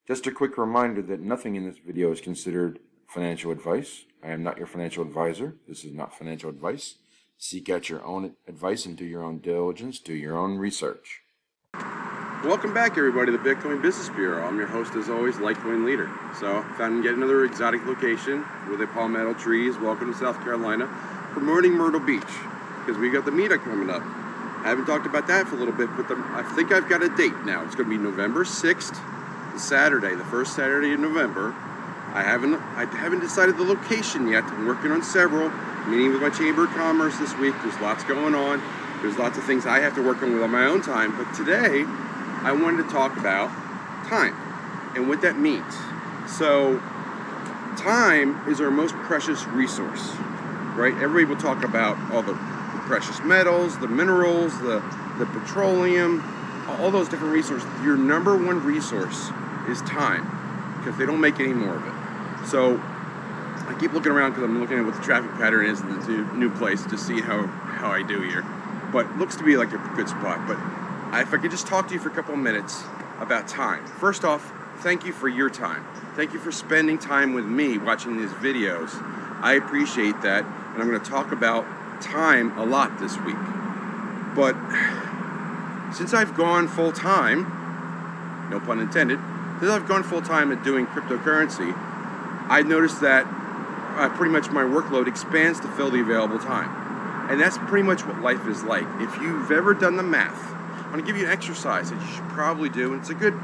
Just a quick reminder that nothing in this video is considered financial advice. I am not your financial advisor. This is not financial advice. Seek out your own advice and do your own diligence, do your own research. Welcome back, everybody, to the Bitcoin Business Bureau. I'm your host, as always, LitecoinLeader. So, found yet another exotic location with a palmetto trees. Welcome to South Carolina, promoting Myrtle Beach, because we got the meetup coming up. I haven't talked about that for a little bit, but I think I've got a date now. It's going to be November 6th, Saturday, the first Saturday in November. I haven't decided the location yet. I'm working on several. Meeting with my Chamber of Commerce this week. There's lots going on. There's lots of things I have to work on my own time. But today, I wanted to talk about time and what that means. So, time is our most precious resource, right? Everybody will talk about all the precious metals, the minerals, the petroleum, all those different resources. Your number one resource is time, because they don't make any more of it. So, I keep looking around because I'm looking at what the traffic pattern is in the new place to see how I do here. But it looks to be like a good spot. But if I could just talk to you for a couple of minutes about time. First off, thank you for your time. Thank you for spending time with me watching these videos. I appreciate that, and I'm going to talk about time a lot this week. But since I've gone full time, no pun intended, since I've gone full time at doing cryptocurrency, I've noticed that pretty much my workload expands to fill the available time. And that's pretty much what life is like. If you've ever done the math, I'm going to give you an exercise that you should probably do, and it's a good,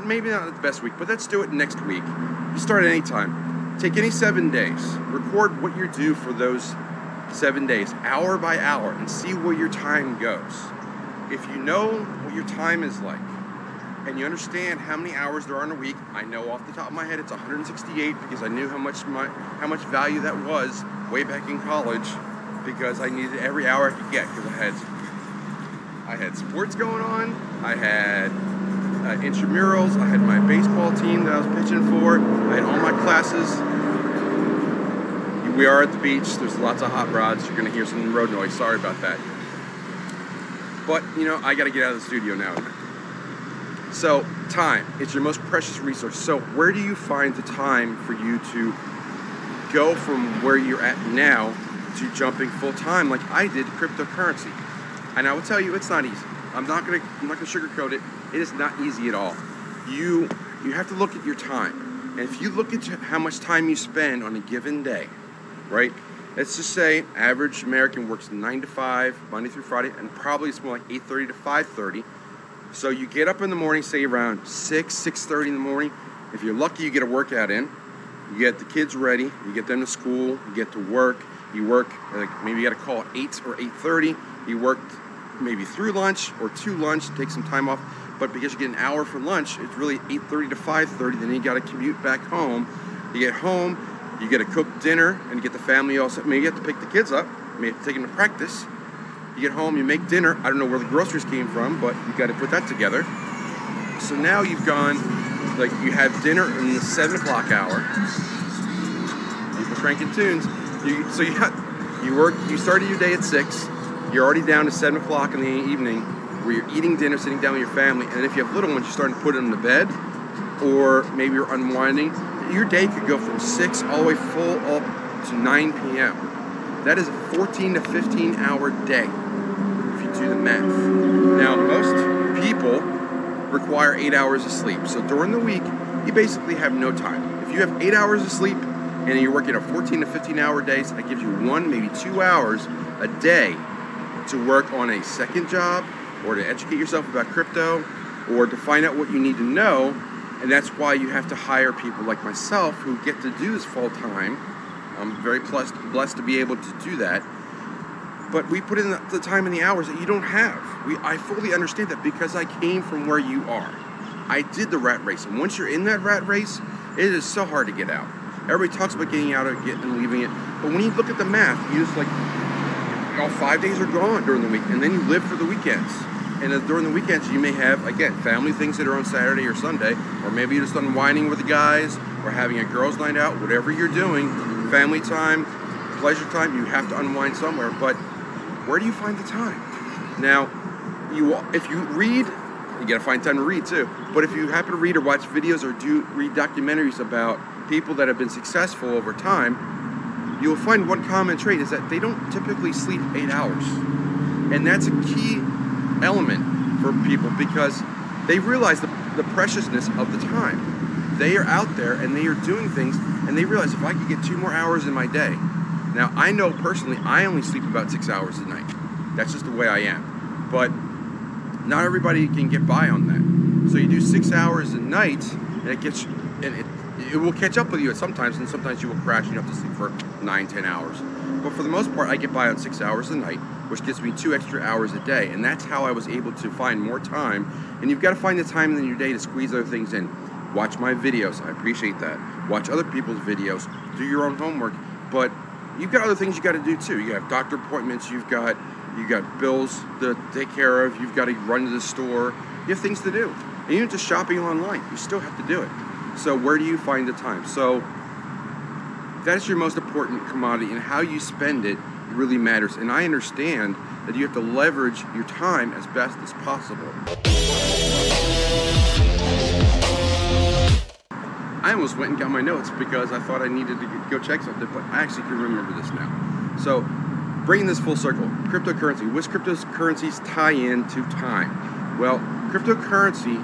maybe not the best week, but let's do it next week. You start at any time. Take any 7 days. Record what you do for those 7 days, hour by hour, and see where your time goes. If you know what your time is like, and you understand how many hours there are in a week, I know off the top of my head it's 168 because I knew how much value that was way back in college, because I needed every hour I could get, because I had sports going on, I had intramurals, I had my baseball team that I was pitching for, I had all my classes. We are at the beach, there's lots of hot rods, you're going to hear some road noise, sorry about that. But, I got to get out of the studio now. So, time, it's your most precious resource. So, where do you find the time for you to go from where you're at now to jumping full time like I did cryptocurrency? And I will tell you, it's not easy. I'm not gonna sugarcoat it. It is not easy at all. You have to look at your time. And if you look at how much time you spend on a given day, right? Let's just say average American works 9 to 5, Monday through Friday, and probably it's more like 8:30 to 5:30. So you get up in the morning, say around 6:30 in the morning. If you're lucky, you get a workout in. You get the kids ready. You get them to school. You get to work. You work, maybe you got a call at 8 or 8:30. You work maybe through lunch or to lunch, take some time off. But because you get an hour for lunch, it's really 8:30 to 5:30. Then you got to commute back home. You get home, you get to cook dinner, and you get the family all set. Maybe you have to pick the kids up. Maybe you have to take them to practice. You get home, you make dinner. I don't know where the groceries came from, but you got to put that together. So now you've gone, you have dinner in the 7 o'clock hour. People cranking tunes. You started your day at 6. You're already down to 7 o'clock in the evening, where you're eating dinner, sitting down with your family. And if you have little ones, you're starting to put them to bed, or maybe you're unwinding. Your day could go from 6 all the way full up to 9 p.m. That is a 14 to 15 hour day, if you do the math. Now, most people require 8 hours of sleep. So during the week, you basically have no time. If you have 8 hours of sleep and you're working a 14 to 15 hour day, so that gives you 1, maybe 2 hours a day to work on a second job, or to educate yourself about crypto, or to find out what you need to know. And that's why you have to hire people like myself who get to do this full time. I'm very blessed to be able to do that. But we put in the time and the hours that you don't have. I fully understand that, because I came from where you are. I did the rat race. And once you're in that rat race, it is so hard to get out. Everybody talks about getting out of it and leaving it. But when you look at the math, you just all 5 days are gone during the week. And then you live for the weekends. And during the weekends, you may have, again, family things that are on Saturday or Sunday. Or maybe you're just unwinding with the guys, or having a girls' night out, whatever you're doing. Family time, pleasure time, you have to unwind somewhere. But where do you find the time? Now, if you read You got to find time to read too. But if you happen to read or watch videos or read documentaries about people that have been successful over time, you'll find one common trait is that they don't typically sleep 8 hours. And that's a key element for people because they realize the preciousness of the time. They are out there and they are doing things and they realize if I could get 2 more hours in my day. Now, I know personally I only sleep about 6 hours a night. That's just the way I am. But not everybody can get by on that. So you do 6 hours a night and it will catch up with you sometimes, and sometimes you will crash and you have to sleep for 9-10 hours. But for the most part, I get by on 6 hours a night, which gives me 2 extra hours a day. And that's how I was able to find more time. And you've got to find the time in your day to squeeze other things in. Watch my videos. I appreciate that. Watch other people's videos. Do your own homework. But you've got other things you got to do too. You have doctor appointments. You got bills to take care of. You've got to run to the store. You have things to do. And even just shopping online, you still have to do it. So where do you find the time? So that's your most important commodity, and how you spend it really matters. And I understand that you have to leverage your time as best as possible. I almost went and got my notes because I thought I needed to go check something, but I actually can remember this now. So bringing this full circle, cryptocurrency. Which cryptocurrencies tie into time? Well, cryptocurrency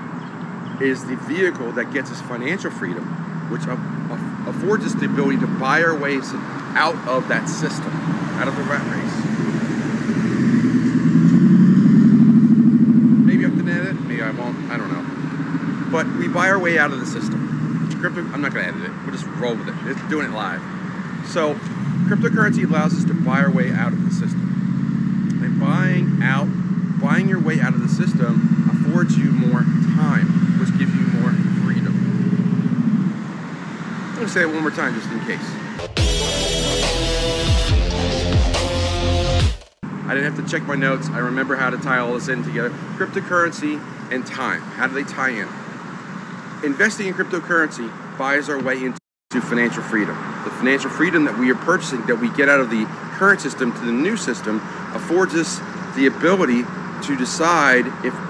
is the vehicle that gets us financial freedom, which affords us the ability to buy our ways out of that system, out of the rat race. Maybe I have to edit it, maybe I won't, I don't know. But we buy our way out of the system. I'm not going to edit it, we'll just roll with it. It's doing it live. So cryptocurrency allows us to buy our way out of the system. And buying your way out of the system affords you more time, which gives you more freedom. I'm going to say it one more time just in case. I didn't have to check my notes. I remember how to tie all this in together. Cryptocurrency and time. How do they tie in? Investing in cryptocurrency buys our way into financial freedom. The financial freedom that we are purchasing, that we get out of the current system to the new system, affords us the ability to decide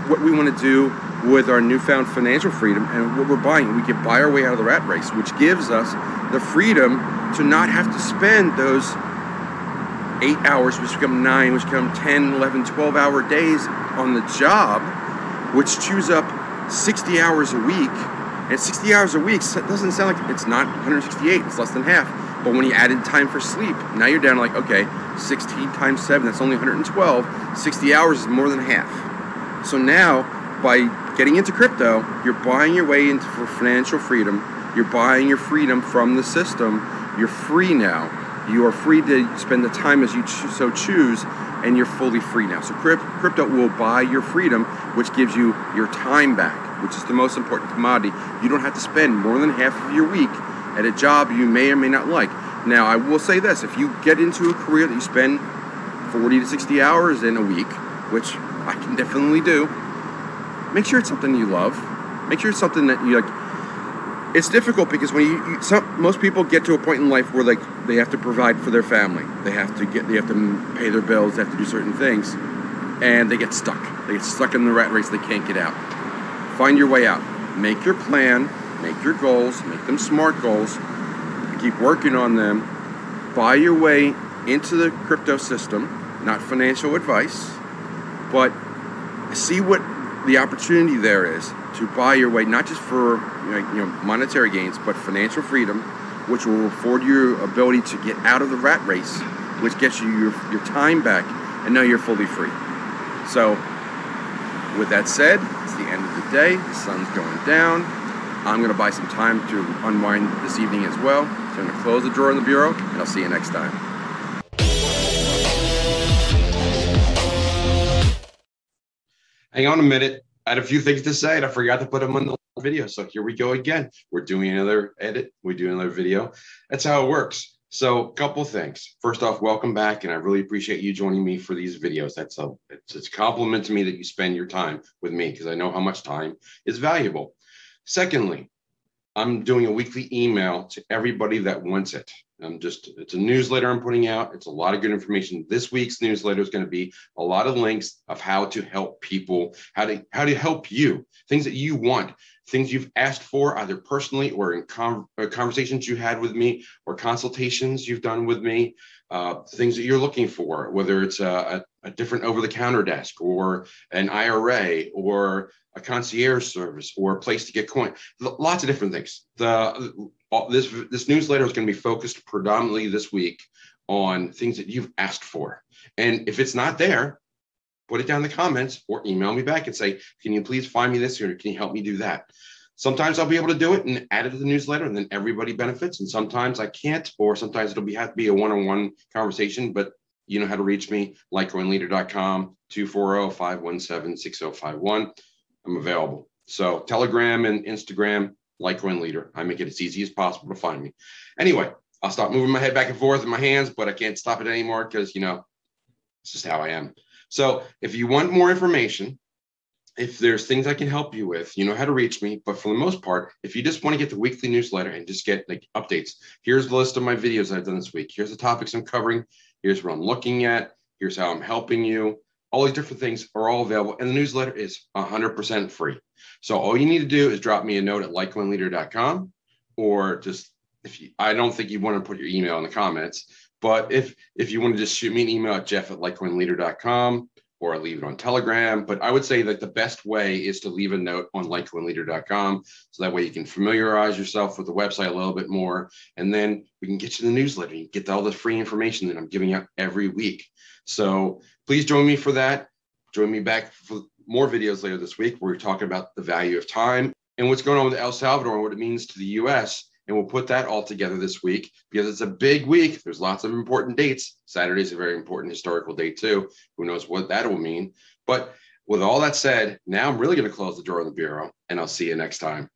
what we want to do with our newfound financial freedom and what we're buying. We can buy our way out of the rat race, which gives us the freedom to not have to spend those 8 hours, which become 9, which become 10, 11, 12-hour days on the job, which chews up 60 hours a week. And 60 hours a week doesn't sound like, it's not 168, it's less than half. But when you add in time for sleep, now you're down to like, okay, 16 times 7, that's only 112. 60 hours is more than half. So now, by getting into crypto, you're buying your way into financial freedom. You're buying your freedom from the system. You're free now. You are free to spend the time as you so choose, and you're fully free now. So crypto will buy your freedom, which gives you your time back, which is the most important commodity. You don't have to spend more than half of your week at a job you may or may not like. Now, I will say this, if you get into a career that you spend 40 to 60 hours in a week, which I can definitely do, make sure it's something you love. Make sure it's something that you like. It's difficult because when most people get to a point in life where they have to provide for their family. They have to pay their bills, they have to do certain things, and they get stuck. They get stuck in the rat race, they can't get out. Find your way out. Make your plan, make your goals, make them smart goals, keep working on them, buy your way into the crypto system, not financial advice, but see what the opportunity there is to buy your way, not just for monetary gains, but financial freedom, which will afford you ability to get out of the rat race, which gets you your time back, and now you're fully free. So, with that said, it's the end of the day, the sun's going down. I'm going to buy some time to unwind this evening as well. So I'm going to close the drawer in the bureau, and I'll see you next time. Hang on a minute. I had a few things to say, and I forgot to put them on the video. So here we go again. We're doing another edit. We're doing another video. That's how it works. So a couple things. First off, welcome back, and I really appreciate you joining me for these videos. It's a compliment to me that you spend your time with me, because I know how much time is valuable. Secondly, I'm doing a weekly email to everybody that wants it. It's a newsletter I'm putting out. It's a lot of good information. This week's newsletter is going to be a lot of links of how to help people, how to help you, things that you want, things you've asked for, either personally or in conversations you had with me or consultations you've done with me, things that you're looking for, whether it's a different over-the-counter desk or an IRA or a concierge service or a place to get coin, lots of different things. This newsletter is going to be focused predominantly this week on things that you've asked for. And if it's not there, put it down in the comments or email me back and say, can you please find me this, or can you help me do that? Sometimes I'll be able to do it and add it to the newsletter, and then everybody benefits. And sometimes I can't, or sometimes it'll have to be a one-on-one conversation, but you know how to reach me, LitecoinLeader.com, 240-517-6051. I'm available. So Telegram and Instagram, LitecoinLeader. I make it as easy as possible to find me. Anyway, I'll stop moving my head back and forth in my hands, but I can't stop it anymore because, it's just how I am. So if you want more information, if there's things I can help you with, you know how to reach me. But for the most part, if you just want to get the weekly newsletter and just get updates, here's the list of my videos I've done this week. Here's the topics I'm covering. Here's what I'm looking at. Here's how I'm helping you. All these different things are all available. And the newsletter is 100% free. So all you need to do is drop me a note at LitecoinLeader.com, or just, I don't think you want to put your email in the comments, but if you want to just shoot me an email at jeff@LitecoinLeader.com, or I leave it on Telegram. But I would say that the best way is to leave a note on LitecoinLeader.com. So that way you can familiarize yourself with the website a little bit more. And then we can get you the newsletter. You get all the free information that I'm giving out every week. So please join me for that. Join me back for more videos later this week, where we're talking about the value of time and what's going on with El Salvador and what it means to the US. And we'll put that all together this week because it's a big week. There's lots of important dates. Saturday's a very important historical date too. Who knows what that will mean. But with all that said, now I'm really going to close the door on the bureau, and I'll see you next time.